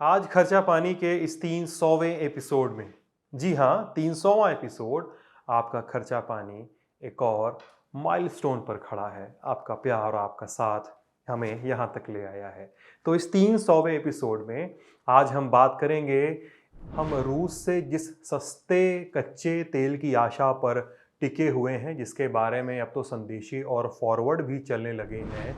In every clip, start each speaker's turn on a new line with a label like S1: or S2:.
S1: आज खर्चा पानी के इस 300वें एपिसोड में, जी हाँ, 300वां एपिसोड, आपका खर्चा पानी एक और माइलस्टोन पर खड़ा है। आपका प्यार और आपका साथ हमें यहाँ तक ले आया है। तो इस 300वें एपिसोड में आज हम बात करेंगे, हम रूस से जिस सस्ते कच्चे तेल की आशा पर टिके हुए हैं, जिसके बारे में अब तो संदेशी और फॉरवर्ड भी चलने लगे हैं।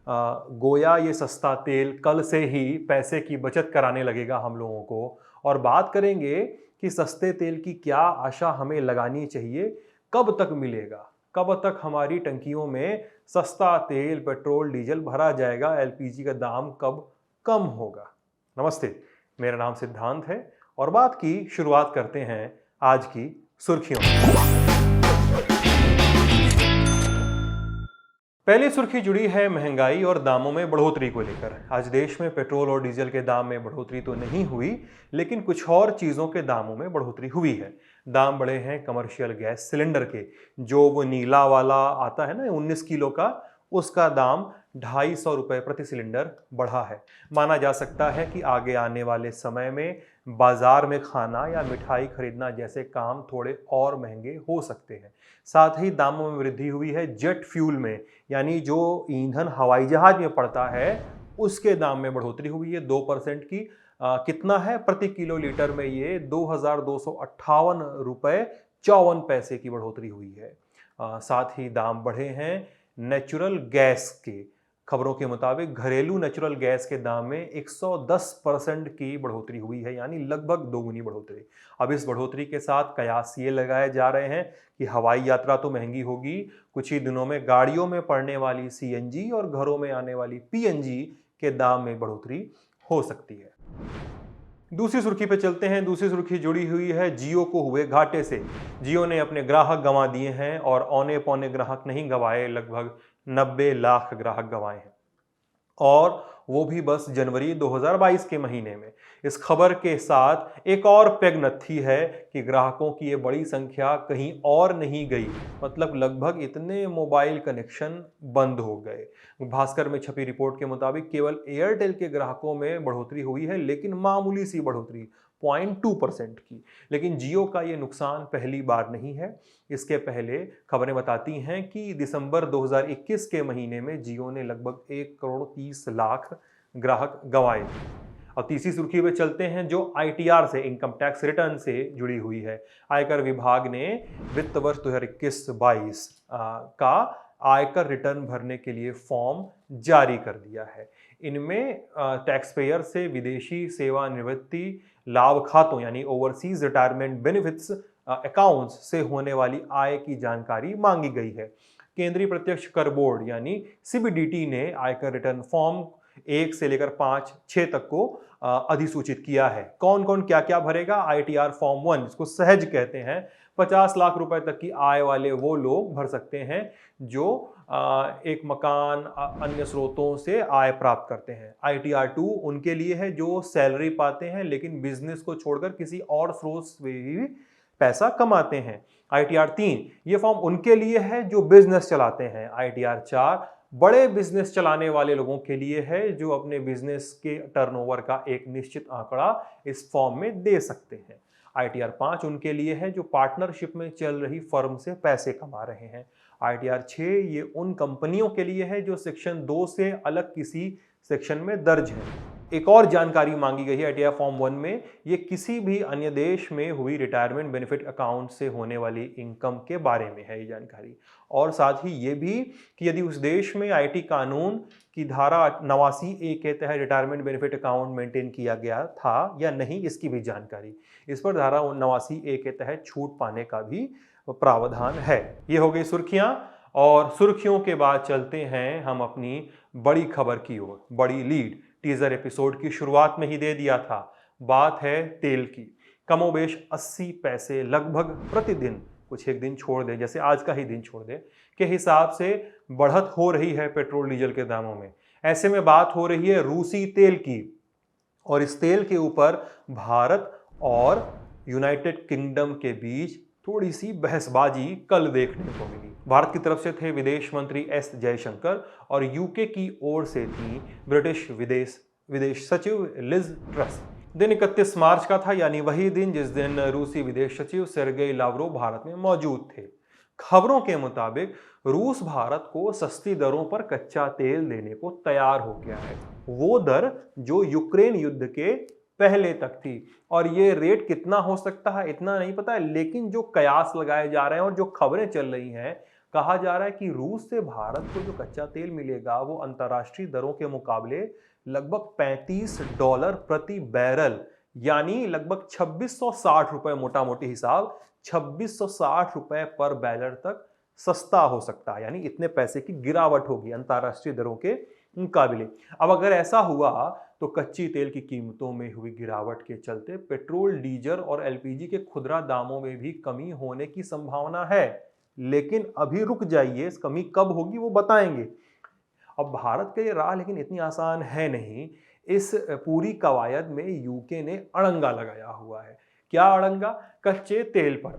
S1: गोया ये सस्ता तेल कल से ही पैसे की बचत कराने लगेगा हम लोगों को। और बात करेंगे कि सस्ते तेल की क्या आशा हमें लगानी चाहिए, कब तक मिलेगा, कब तक हमारी टंकियों में सस्ता तेल, पेट्रोल, डीजल भरा जाएगा, एलपीजी का दाम कब कम होगा। नमस्ते, मेरा नाम सिद्धांत है और बात की शुरुआत करते हैं आज की सुर्खियों से। पहली सुर्खी जुड़ी है महंगाई और दामों में बढ़ोतरी को लेकर। आज देश में पेट्रोल और डीजल के दाम में बढ़ोतरी तो नहीं हुई, लेकिन कुछ और चीज़ों के दामों में बढ़ोतरी हुई है। दाम बढ़े हैं कमर्शियल गैस सिलेंडर के। जो वो नीला वाला आता है ना 19 किलो का, उसका दाम 250 रुपये प्रति सिलेंडर बढ़ा है। माना जा सकता है कि आगे आने वाले समय में बाजार में खाना या मिठाई खरीदना जैसे काम थोड़े और महंगे हो सकते हैं। साथ ही दामों में वृद्धि हुई है जेट फ्यूल में, यानी जो ईंधन हवाई जहाज में पड़ता है, उसके दाम में बढ़ोतरी हुई है 2% की। कितना है प्रति किलो लीटर में? ये 2258 रुपये 54 पैसे की बढ़ोतरी हुई है। साथ ही दाम बढ़े हैं नेचुरल गैस के। खबरों के मुताबिक घरेलू नेचुरल गैस के दाम में 110% की बढ़ोतरी हुई है, यानी लगभग दोगुनी बढ़ोतरी। अब इस बढ़ोतरी के साथ कयास ये लगाए जा रहे हैं कि हवाई यात्रा तो महंगी होगी, कुछ ही दिनों में गाड़ियों में पड़ने वाली सीएनजी और घरों में आने वाली पीएनजी के दाम में बढ़ोतरी हो सकती है। दूसरी सुर्खी पे चलते हैं। दूसरी सुर्खी जुड़ी हुई है जियो को हुए घाटे से। जियो ने अपने ग्राहक गंवा दिए हैं और औने पौने ग्राहक नहीं गंवाए, लगभग 90 लाख ग्राहक गंवाए हैं, और वो भी बस जनवरी 2022 के महीने में। इस खबर के साथ एक और पेग नत्थी है कि ग्राहकों की ये बड़ी संख्या कहीं और नहीं गई, मतलब लगभग इतने मोबाइल कनेक्शन बंद हो गए। भास्कर में छपी रिपोर्ट के मुताबिक केवल एयरटेल के ग्राहकों में बढ़ोतरी हुई है, लेकिन मामूली सी बढ़ोतरी 0.2% की। लेकिन जियो का ये नुकसान पहली बार नहीं है। इसके पहले खबरें बताती हैं कि दिसंबर 2021 के महीने में जियो ने लगभग 1,30,00,000 ग्राहक गंवाए थे। और तीसरी सुर्खी पे चलते हैं, जो आईटीआर से, इनकम टैक्स रिटर्न से जुड़ी हुई है। आयकर विभाग ने वित्त वर्ष 2021-22 का आयकर रिटर्न भरने के लिए फॉर्म जारी कर दिया है। इनमें टैक्स पेयर से विदेशी सेवानिवृत्ति लाभ खातों, यानी ओवरसीज रिटायरमेंट बेनिफिट्स अकाउंट्स से होने वाली आय की जानकारी मांगी गई है। केंद्रीय प्रत्यक्ष कर बोर्ड यानी सीबीडीटी ने आयकर रिटर्न फॉर्म 1 से लेकर 5, 6 तक को अधिसूचित किया है। कौन कौन क्या क्या भरेगा? आईटीआर फॉर्म 1, जिसको सहज कहते हैं, 50 लाख रुपए तक की आय वाले वो लोग भर सकते हैं जो एक मकान अन्य स्रोतों से आय प्राप्त करते हैं। आईटीआर 2 उनके लिए है जो सैलरी पाते हैं लेकिन बिजनेस को छोड़कर किसी और स्रोत से भी पैसा कमाते हैं। आईटीआर 3 ये फॉर्म उनके लिए है जो बिजनेस चलाते हैं। आईटीआर 4 बड़े बिजनेस चलाने वाले लोगों के लिए है जो अपने बिजनेस के टर्नओवर का एक निश्चित आंकड़ा इस फॉर्म में दे सकते हैं। आईटीआर 5 उनके लिए है जो पार्टनरशिप में चल रही फर्म से पैसे कमा रहे हैं। आईटीआर 6 ये उन कंपनियों के लिए है जो सेक्शन 2 से अलग किसी सेक्शन में दर्ज है। एक और जानकारी मांगी गई है आईटीआर फॉर्म 1 में, ये किसी भी अन्य देश में हुई रिटायरमेंट बेनिफिट अकाउंट से होने वाली इनकम के बारे में है ये जानकारी। और साथ ही ये भी कि यदि उस देश में आईटी कानून की धारा 89A के तहत रिटायरमेंट बेनिफिट अकाउंट मेंटेन किया गया था या नहीं, इसकी भी जानकारी। इस पर धारा 89A के तहत छूट पाने का भी प्रावधान है। ये हो गई सुर्खियां, और सुर्खियों के बाद चलते हैं हम अपनी बड़ी खबर की ओर। बड़ी लीड टीजर एपिसोड की शुरुआत में ही दे दिया था। बात है तेल की। कमोबेश 80 पैसे लगभग प्रतिदिन, कुछ एक दिन छोड़ दे, जैसे आज का ही दिन छोड़ दे, के हिसाब से बढ़त हो रही है पेट्रोल डीजल के दामों में। ऐसे में बात हो रही है रूसी तेल की, और इस तेल के ऊपर भारत और यूनाइटेड किंगडम के बीच थोड़ी सी बहसबाजी कल देखने को मिली। भारत की तरफ से थे विदेश मंत्री एस जयशंकर और यूके की ओर से थी ब्रिटिश विदेश विदेश सचिव लिज ट्रस। दिन 31 मार्च का था, यानी वही दिन जिस दिन रूसी विदेश सचिव सेर्गेई लावरोव भारत में मौजूद थे। खबरों के मुताबिक रूस भारत को सस्ती दरों पर कच्चा तेल देने को तैयार हो गया है, वो दर जो यूक्रेन युद्ध के पहले तक थी। और ये रेट कितना हो सकता है इतना नहीं पता है, लेकिन जो कयास लगाए जा रहे हैं और जो खबरें चल रही हैं, कहा जा रहा है कि रूस से भारत को जो कच्चा तेल मिलेगा वो अंतर्राष्ट्रीय दरों के मुकाबले लगभग $35 प्रति बैरल, यानी लगभग 2660 रुपए, मोटा मोटी हिसाब 2660 रुपए पर बैरल तक सस्ता हो सकता है। यानी इतने पैसे की गिरावट होगी अंतर्राष्ट्रीय दरों के मुकाबले। अब अगर ऐसा हुआ तो कच्ची तेल की कीमतों में हुई गिरावट के चलते पेट्रोल, डीजल और एलपीजी के खुदरा दामों में भी कमी होने की संभावना है। लेकिन अभी रुक जाइए, इस कमी कब होगी वो बताएंगे। अब भारत के लिए राह लेकिन इतनी आसान है नहीं। इस पूरी कवायद में यूके ने अड़ंगा लगाया हुआ है। क्या अड़ंगा? कच्चे तेल पर।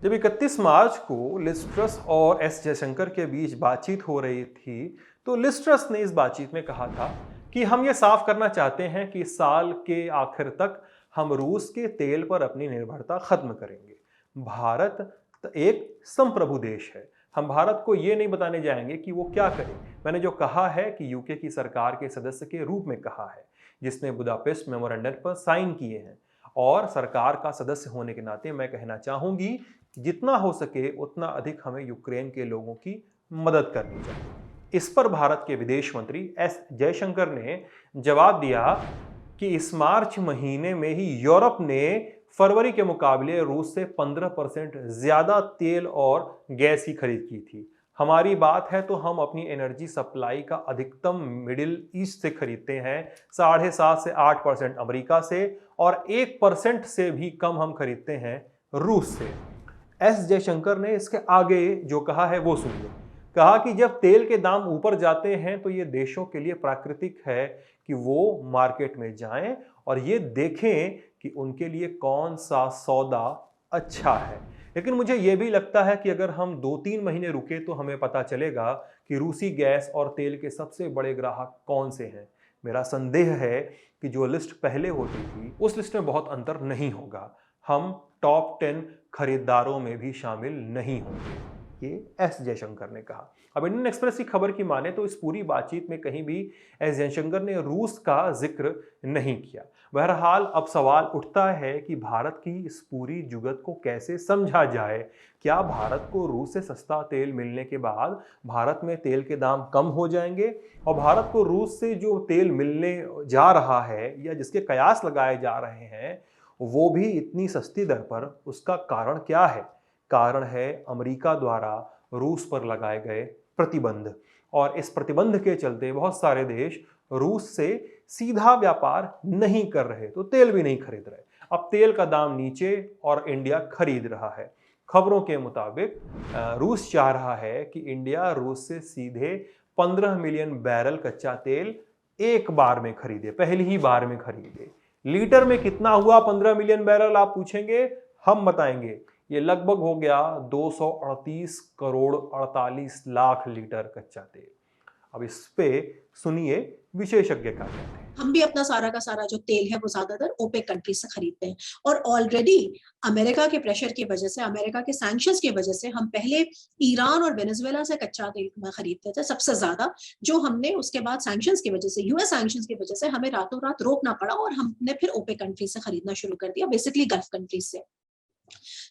S1: जब 31 मार्च को लिज ट्रस और एस जयशंकर के बीच बातचीत हो रही थी, तो लिज ट्रस ने इस बातचीत में कहा था कि हम ये साफ करना चाहते हैं कि साल के आखिर तक हम रूस के तेल पर अपनी निर्भरता खत्म करेंगे। भारत एक संप्रभु देश है, हम भारत को ये नहीं बताने जाएंगे कि वो क्या करे। मैंने जो कहा है कि यूके की सरकार के सदस्य के रूप में कहा है, जिसने बुदापेस्ट मेमोरेंडम पर साइन किए हैं, और सरकार का सदस्य होने के नाते मैं कहना चाहूंगी जितना हो सके उतना अधिक हमें यूक्रेन के लोगों की मदद करनी चाहिए। इस पर भारत के विदेश मंत्री एस जयशंकर ने जवाब दिया कि इस मार्च महीने में ही यूरोप ने फरवरी के मुकाबले रूस से 15% ज्यादा तेल और गैस की खरीद की थी। हमारी बात है तो हम अपनी एनर्जी सप्लाई का अधिकतम मिडिल ईस्ट से खरीदते हैं, 7.5 से 8% अमेरिका से, और 1% से भी कम हम खरीदते हैं रूस से। एस जयशंकर ने इसके आगे जो कहा है वो सुनिए। कहा कि जब तेल के दाम ऊपर जाते हैं तो ये देशों के लिए प्राकृतिक है कि वो मार्केट में जाएं और ये देखें कि उनके लिए कौन सा सौदा अच्छा है। लेकिन मुझे ये भी लगता है कि अगर हम 2-3 महीने रुके तो हमें पता चलेगा कि रूसी गैस और तेल के सबसे बड़े ग्राहक कौन से हैं। मेरा संदेह है कि जो लिस्ट पहले होती थी उस लिस्ट में बहुत अंतर नहीं होगा। हम टॉप 10 खरीदारों में भी शामिल नहीं होंगे, ये एस जयशंकर ने कहा। अब इंडियन एक्सप्रेस की खबर की माने तो इस पूरी बातचीत में कहीं भी एस जयशंकर ने रूस का जिक्र नहीं किया। बहरहाल अब सवाल उठता है कि भारत की इस पूरी जुगत को कैसे समझा जाए। क्या भारत को रूस से सस्ता तेल मिलने के बाद भारत में तेल के दाम कम हो जाएंगे, और भारत को रूस से जो तेल मिलने जा रहा है या जिसके कयास लगाए जा रहे हैं वो भी इतनी सस्ती दर पर, उसका कारण क्या है? कारण है अमेरिका द्वारा रूस पर लगाए गए प्रतिबंध, और इस प्रतिबंध के चलते बहुत सारे देश रूस से सीधा व्यापार नहीं कर रहे, तो तेल भी नहीं खरीद रहे। अब तेल का दाम नीचे और इंडिया खरीद रहा है। खबरों के मुताबिक रूस चाह रहा है कि इंडिया रूस से सीधे 15 मिलियन बैरल कच्चा तेल एक बार में खरीदे, पहली ही बार में खरीदे। लीटर में कितना हुआ 15 मिलियन बैरल, आप पूछेंगे, हम बताएंगे। ये लगभग हो गया 238 करोड़ 48 लाख लीटर कच्चा तेल। अब इस पे सुनिए विशेषज्ञ क्या कहते हैं।
S2: हम भी अपना सारा का सारा जो तेल है वो ज्यादातर ओपेक कंट्री से खरीदते हैं, और ऑलरेडी अमेरिका के प्रेशर की वजह से, अमेरिका के सैंक्शंस की वजह से हम पहले ईरान और वेनेजुएला से कच्चा तेल खरीदते थे सबसे ज्यादा, जो हमने उसके बाद सैंक्शंस की वजह से, यूएस सैंक्शंस की वजह से हमें रातों रात रोकना पड़ा और हमने फिर ओपेक कंट्री से खरीदना शुरू कर दिया, बेसिकली गल्फ कंट्रीज से।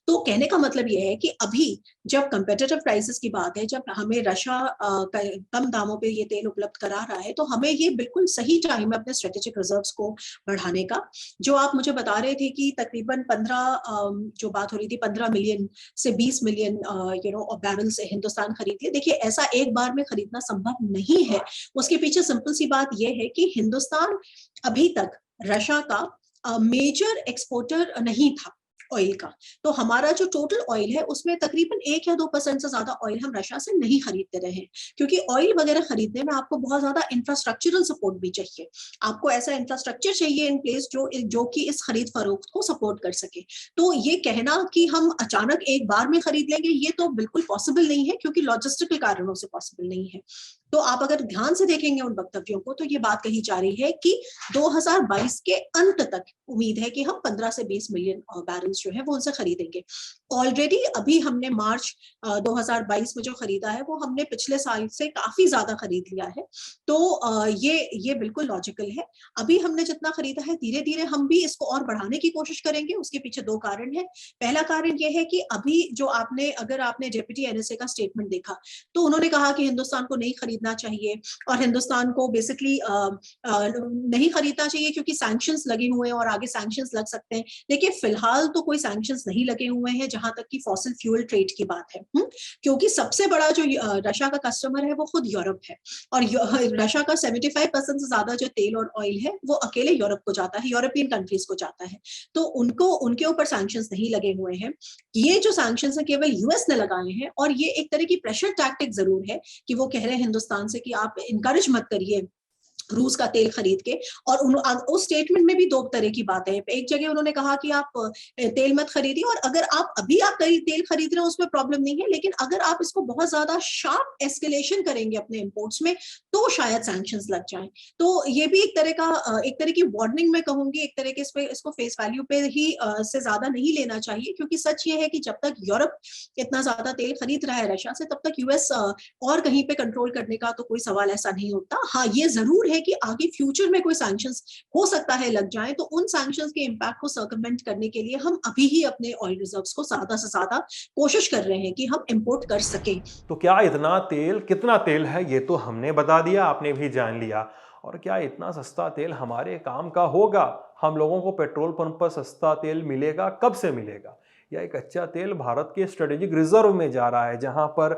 S2: तो कहने का मतलब यह है कि अभी जब कंपेटिटिव प्राइसेस की बात है, जब हमें रशिया कम दामों पे ये तेल उपलब्ध करा रहा है, तो हमें ये बिल्कुल सही टाइम है अपने स्ट्रेटेजिक रिजर्व्स को बढ़ाने का। जो आप मुझे बता रहे थे कि तकरीबन 15 जो बात हो रही थी 15 मिलियन से 20 मिलियन बैरल से हिंदुस्तान खरीद लिया। देखिए, ऐसा एक बार में खरीदना संभव नहीं है। उसके पीछे सिंपल सी बात यह है कि हिंदुस्तान अभी तक रशिया का मेजर एक्सपोर्टर नहीं था ऑयल का। तो हमारा जो टोटल ऑयल है उसमें तकरीबन 1 या 2% से ज्यादा ऑयल हम रशिया से नहीं खरीदते रहे, क्योंकि ऑयल वगैरह खरीदने में आपको बहुत ज्यादा इंफ्रास्ट्रक्चरल सपोर्ट भी चाहिए। आपको ऐसा इंफ्रास्ट्रक्चर चाहिए इन प्लेस जो कि इस खरीद फरोख्त को सपोर्ट कर सके। तो ये कहना कि हम अचानक एक बार में खरीद लेंगे, ये तो बिल्कुल पॉसिबल नहीं है, क्योंकि लॉजिस्टिकल कारणों से पॉसिबल नहीं है। तो आप अगर ध्यान से देखेंगे उन वक्तव्यों को तो ये बात कही जा रही है कि 2022 के अंत तक उम्मीद है कि हम 15 से 20 मिलियन बैरल्स जो है वो उनसे खरीदेंगे। ऑलरेडी अभी हमने मार्च 2022 में जो खरीदा है वो हमने पिछले साल से काफी ज्यादा खरीद लिया है। तो ये बिल्कुल लॉजिकल है। अभी हमने जितना खरीदा है धीरे धीरे हम भी इसको और बढ़ाने की कोशिश करेंगे। उसके पीछे दो कारण है। पहला कारण ये है कि अभी जो अगर आपने डेप्यूटी एनएसए का स्टेटमेंट देखा तो उन्होंने कहा कि हिंदुस्तान को नहीं खरीदना चाहिए और हिंदुस्तान को बेसिकली नहीं खरीदना चाहिए क्योंकि सैंक्शंस लगे हुए हैं और आगे सैंक्शंस लग सकते हैं। देखिए फिलहाल तो कोई सैंक्शंस नहीं लगे हुए हैं जहां तक कि फॉसिल फ्यूल ट्रेड की बात है। क्योंकि सबसे बड़ा जो रशिया का कस्टमर है वो खुद यूरोप है और रशिया का 75% से ज्यादा जो तेल और ऑयल है वो अकेले यूरोप को जाता है, यूरोपियन कंट्रीज को जाता है। तो उनको उनके ऊपर सैंक्शंस नहीं लगे हुए हैं। ये जो सैंक्शंस है केवल यूएस ने लगाए हैं और ये एक तरह की प्रेशर टैक्टिक जरूर है कि वो कह रहे हैं हिंदुस्तान से कि आप इनकरेज मत करिए रूस का तेल खरीद के। और उस स्टेटमेंट में भी दो तरह की बातें हैं। एक जगह उन्होंने कहा कि आप तेल मत खरीदिए और अगर आप तेल खरीद रहे हो उसमें प्रॉब्लम नहीं है, लेकिन अगर आप इसको बहुत ज्यादा शार्प एस्केलेशन करेंगे अपने इंपोर्ट्स में तो शायद सैंक्शंस लग जाएं। तो ये भी एक तरह की वार्निंग मैं कहूंगी, एक तरह के इसको फेस वैल्यू पे ही से ज्यादा नहीं लेना चाहिए क्योंकि सच ये है कि जब तक यूरोप इतना ज्यादा तेल खरीद रहा है रशिया से तब तक यूएस और कहीं पे कंट्रोल करने का तो कोई सवाल ऐसा नहीं होता। हाँ ये जरूर है कि आगे फ्यूचर में कोई सैंक्शंस हो सकता है लग जाए तो उन सैंक्शंस के इंपैक्ट को सर्कमवेंट करने के लिए हम अभी ही अपने ऑयल रिजर्व्स को ज्यादा से ज्यादा कोशिश कर रहे हैं कि हम इंपोर्ट कर सकें।
S1: तो क्या इतना तेल, कितना तेल है ये तो हमने बता दिया, आपने भी जान लिया। और क्या इतना सस्ता तेल हमारे काम का होगा? हम लोगों को पेट्रोल पंप पर सस्ता तेल मिलेगा, कब से मिलेगा? या एक कच्चा तेल भारत के स्ट्रेटेजिक रिजर्व में जा रहा है जहां पर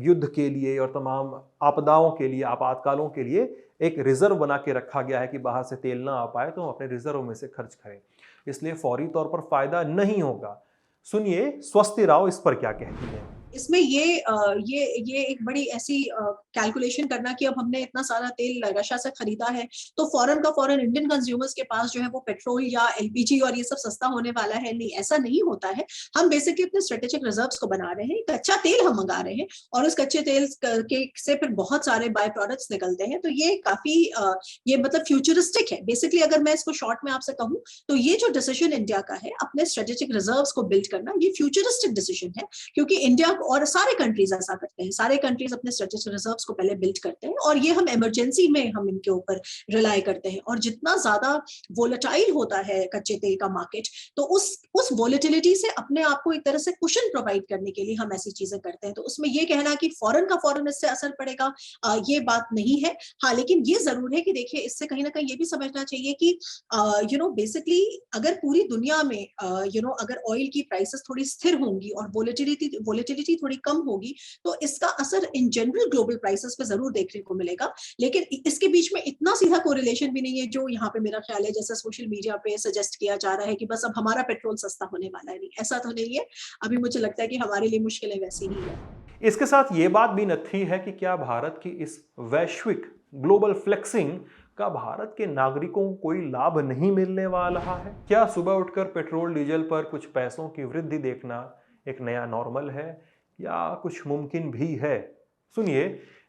S1: युद्ध के लिए और तमाम आपदाओं के लिए, आपातकालों के लिए एक रिजर्व बना के रखा गया है कि बाहर से तेल ना आ पाए तो हम अपने रिजर्व में से खर्च करें। इसलिए फौरी तौर पर फायदा नहीं होगा। सुनिए स्वस्ति राव इस पर क्या कहती हैं।
S2: इसमें ये एक बड़ी ऐसी कैलकुलेशन करना कि अब हमने इतना सारा तेल रशिया से खरीदा है तो फॉरेन का फॉरेन इंडियन कंज्यूमर्स के पास जो है वो पेट्रोल या एलपीजी और ये सब सस्ता होने वाला है, नहीं ऐसा नहीं होता है। हम बेसिकली अपने स्ट्रेटेजिक रिजर्व्स को बना रहे हैं, कच्चा तेल हम मंगा रहे हैं और उस कच्चे तेल के से फिर बहुत सारे बाय प्रोडक्ट्स निकलते हैं। तो ये काफी ये मतलब फ्यूचरिस्टिक है बेसिकली। अगर मैं इसको शॉर्ट में आपसे कहूँ तो ये जो डिसीजन इंडिया का है अपने स्ट्रेटेजिक रिजर्व्स को बिल्ड करना, ये फ्यूचरिस्टिक डिसीजन है क्योंकि इंडिया और सारे कंट्रीज ऐसा करते हैं। सारे कंट्रीज अपने स्ट्रेटेजिक रिजर्व्स को पहले बिल्ड करते हैं और ये हम इमरजेंसी में हम इनके ऊपर रिलाई करते हैं। और जितना ज्यादा वोलेटाइल होता है कच्चे तेल का मार्केट तो उस वोलेटिलिटी से अपने आप को एक तरह से कुशन प्रोवाइड करने के लिए हम ऐसी चीजें करते हैं। तो उसमें ये कहना कि फॉरेन का फॉरेन इससे असर पड़ेगा ये बात नहीं है। हाँ लेकिन ये जरूर है कि देखिए इससे कहीं ना कहीं ये भी समझना चाहिए कि बेसिकली अगर पूरी दुनिया में अगर ऑयल की प्राइसेस थोड़ी स्थिर होंगी और वोलेटिलिटी थोड़ी कम होगी तो इसका असर इन जनरल ग्लोबल प्राइसेस पे जरूर देखने को मिलेगा। लेकिन इसके बीच में इतना सीधा कोरिलेशन भी नहीं है जो यहाँ पे मेरा ख्याल है जैसे सोशल मीडिया पे सजेस्ट किया जा रहा है कि बस अब हमारा पेट्रोल सस्ता होने वाला है। नहीं ऐसा तो नहीं है। अभी मुझे लगता है कि हमारे लिए मुश्किलें वैसी ही है।
S1: इसके साथ ये बात भी नथी है कि क्या भारत की इस वैश्विक ग्लोबल फ्लेक्सिंग का भारत के नागरिकों को कोई लाभ नहीं मिलने वाला है? क्या सुबह उठकर पेट्रोल डीजल पर कुछ पैसों की वृद्धि देखना एक नया नॉर्मल है या कुछ मुमकिन भी है? सुनिए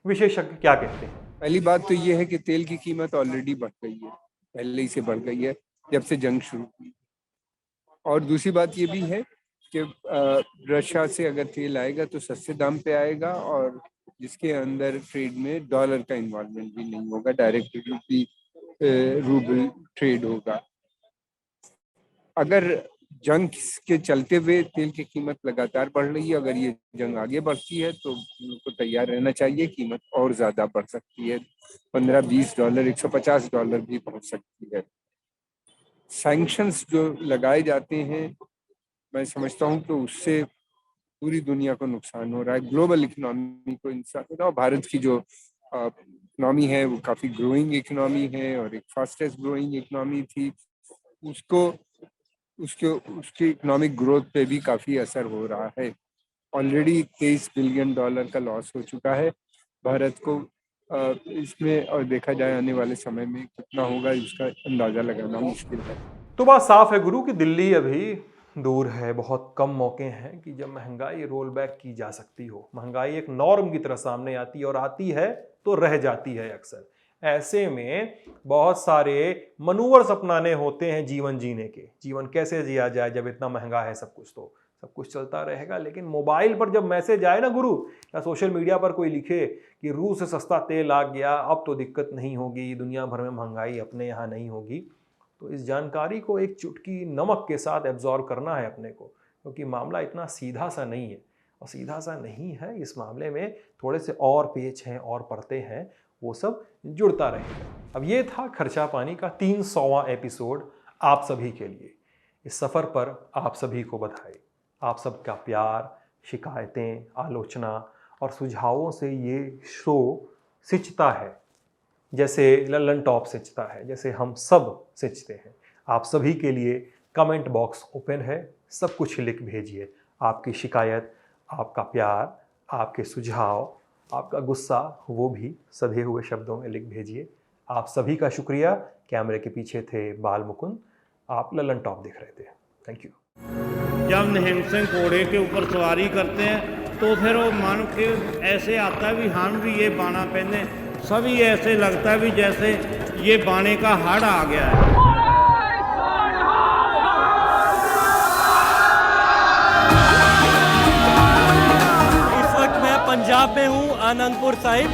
S1: विशेषज्ञ क्या कहते हैं।
S3: पहली बात तो ये है कि तेल की कीमत ऑलरेडी बढ़ गई है, पहले ही से बढ़ गई है जब से जंग शुरू हुई। और दूसरी बात ये भी है कि रशिया से अगर तेल आएगा तो सस्ते दाम पे आएगा और जिसके अंदर ट्रेड में डॉलर का इन्वॉल्वमेंट भी नहीं होगा, डायरेक्ट रूबल ट्रेड होगा। अगर जंग के चलते हुए तेल की कीमत लगातार बढ़ रही है, अगर ये जंग आगे बढ़ती है तो उनको तैयार रहना चाहिए, कीमत और ज्यादा बढ़ सकती है, $15-20, $150 भी पहुंच सकती है। सैंक्शंस जो लगाए जाते हैं मैं समझता हूं तो उससे पूरी दुनिया को नुकसान हो रहा है, ग्लोबल इकोनॉमी को नुकसान हो रहा है। भारत की जो इकोनॉमी है वो काफी ग्रोइंग इकोनॉमी है और एक फास्टेस्ट ग्रोइंग इकोनॉमी थी, उसके इकोनॉमिक ग्रोथ पे भी काफी असर हो रहा है। ऑलरेडी $23 बिलियन का लॉस हो चुका है भारत को इसमें, और देखा जाए आने वाले समय में कितना होगा इसका अंदाजा लगाना मुश्किल है।
S1: तो बात साफ है गुरु कि दिल्ली अभी दूर है, बहुत कम मौके हैं कि जब महंगाई रोल बैक की जा सकती हो। महंगाई एक नॉर्म की तरह सामने आती है और आती है तो रह जाती है अक्सर। ऐसे में बहुत सारे मनूवर्स अपनाने होते हैं जीवन जीने के। जीवन कैसे जिया जाए जब इतना महंगा है सब कुछ, तो सब कुछ चलता रहेगा, लेकिन मोबाइल पर जब मैसेज आए ना गुरु, या सोशल मीडिया पर कोई लिखे कि रूस से सस्ता तेल आ गया, अब तो दिक्कत नहीं होगी, दुनिया भर में महंगाई अपने यहाँ नहीं होगी, तो इस जानकारी को एक चुटकी नमक के साथ एब्जॉर्ब करना है अपने को, क्योंकि मामला इतना सीधा सा नहीं है। और सीधा सा नहीं है, इस मामले में थोड़े से और पेच हैं और परतें हैं, वो सब जुड़ता रहेगा। अब ये था खर्चा पानी का 300वां एपिसोड आप सभी के लिए। इस सफ़र पर आप सभी को बधाई। आप सबका प्यार, शिकायतें, आलोचना और सुझावों से ये शो सिंचता है, जैसे लल्लन टॉप सिंचता है, जैसे हम सब सिंचते हैं। आप सभी के लिए कमेंट बॉक्स ओपन है, सब कुछ लिख भेजिए। आपकी शिकायत, आपका प्यार, आपके सुझाव, आपका गुस्सा, वो भी सधे हुए शब्दों में लिख भेजिए। आप सभी का शुक्रिया। कैमरे के पीछे थे बाल मुकुंद, आप लल्लन टॉप देख रहे थे। Thank you.
S4: जब निहंग सिंह घोड़े के ऊपर सवारी करते हैं तो फिर वो मन के ऐसे आता है भी हम भी ये बाना पहने, सभी ऐसे लगता है भी जैसे ये बाने का हाड़ आ गया है।
S5: इस वक्त मैं पंजाब में हूँ, आनंदपुर साहिब।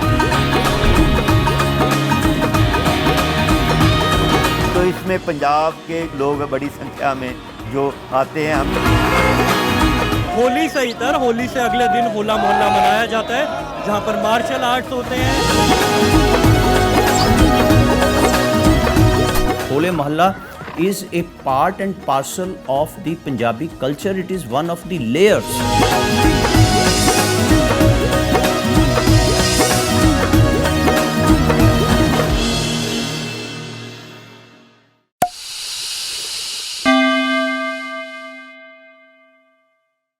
S6: तो इसमें पंजाब के लोग बड़ी संख्या में जो आते हैं।
S5: होली से इधर, होली से अगले दिन होला मोहल्ला मनाया जाता है, जहाँ पर मार्शल आर्ट्स होते हैं।
S7: होले मोहल्ला is a part and parcel of the Punjabi culture. It is one of the layers